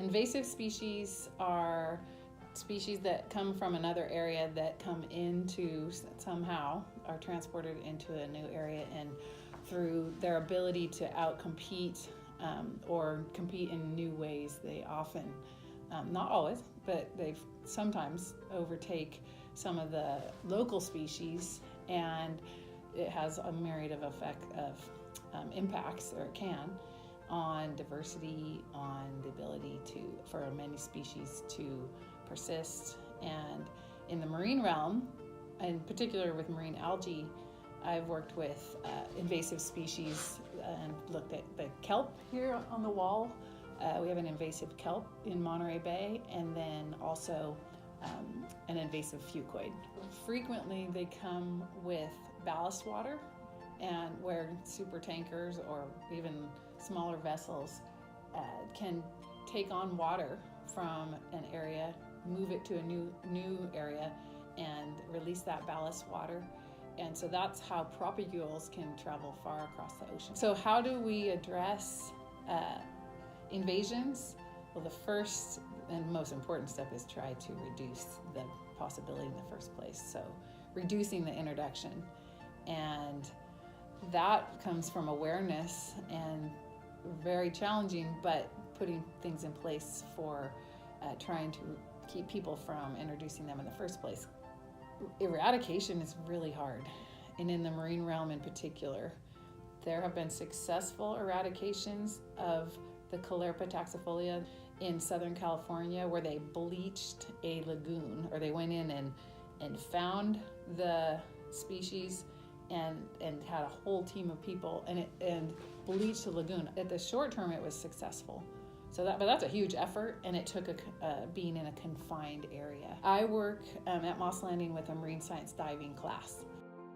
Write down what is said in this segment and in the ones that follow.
invasive species are species that come from another area that come into, somehow are transported into a new area, and through their ability to outcompete or compete in new ways, they often, not always, but they sometimes overtake some of the local species, and it has a myriad of impacts, or it can, on diversity, on the ability for many species to persist. And in the marine realm, in particular with marine algae, I've worked with invasive species and looked at the kelp here on the wall. We have an invasive kelp in Monterey Bay, and then also an invasive fucoid. Frequently they come with ballast water, and where super tankers or even smaller vessels can take on water from an area, move it to a new area, and release that ballast water. And so that's how propagules can travel far across the ocean. So how do we address invasions? Well, the first and most important step is try to reduce the possibility in the first place. So reducing the introduction. And that comes from awareness, and very challenging, but putting things in place for trying to keep people from introducing them in the first place. Eradication is really hard, and in the marine realm in particular, there have been successful eradications of the Caulerpa taxifolia in Southern California, where they bleached a lagoon, or they went in and found the species and had a whole team of people and bleached the lagoon. At the short term, it was successful. But that's a huge effort, and it took being in a confined area. I work at Moss Landing with a marine science diving class.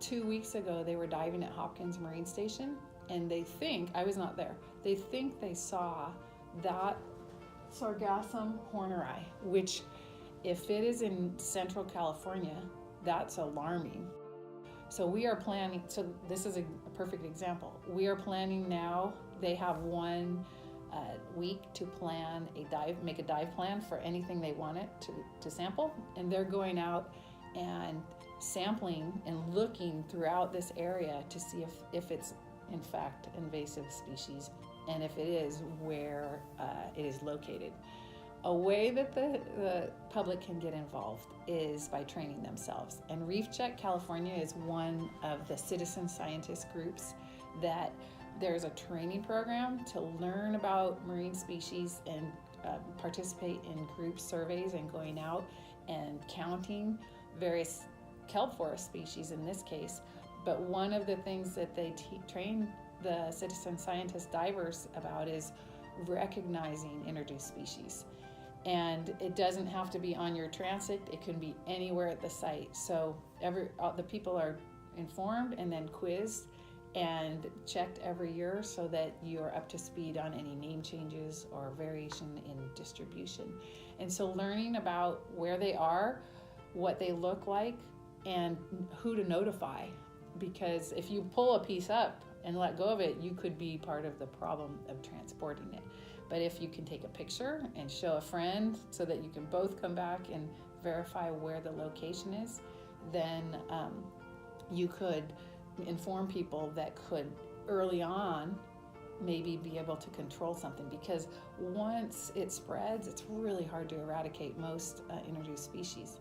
2 weeks ago, they were diving at Hopkins Marine Station, and they think, I was not there, they think they saw that Sargassum horneri, which if it is in Central California, that's alarming. So we are planning, so this is a perfect example. We are planning now, they have 1 week to plan make a dive plan for anything they want it to sample. And they're going out and sampling and looking throughout this area to see if it's in fact invasive species, and if it is, where it is located. A way that the public can get involved is by training themselves. And Reef Check California is one of the citizen scientist groups that there's a training program to learn about marine species and participate in group surveys and going out and counting various kelp forest species in this case. But one of the things that they train the citizen scientist divers about is recognizing introduced species. And it doesn't have to be on your transect, it can be anywhere at the site. So the people are informed and then quizzed and checked every year so that you're up to speed on any name changes or variation in distribution. And so learning about where they are, what they look like, and who to notify. Because if you pull a piece up and let go of it, you could be part of the problem of transporting it. But if you can take a picture and show a friend so that you can both come back and verify where the location is, then you could inform people that could early on maybe be able to control something. Because once it spreads, it's really hard to eradicate most introduced species.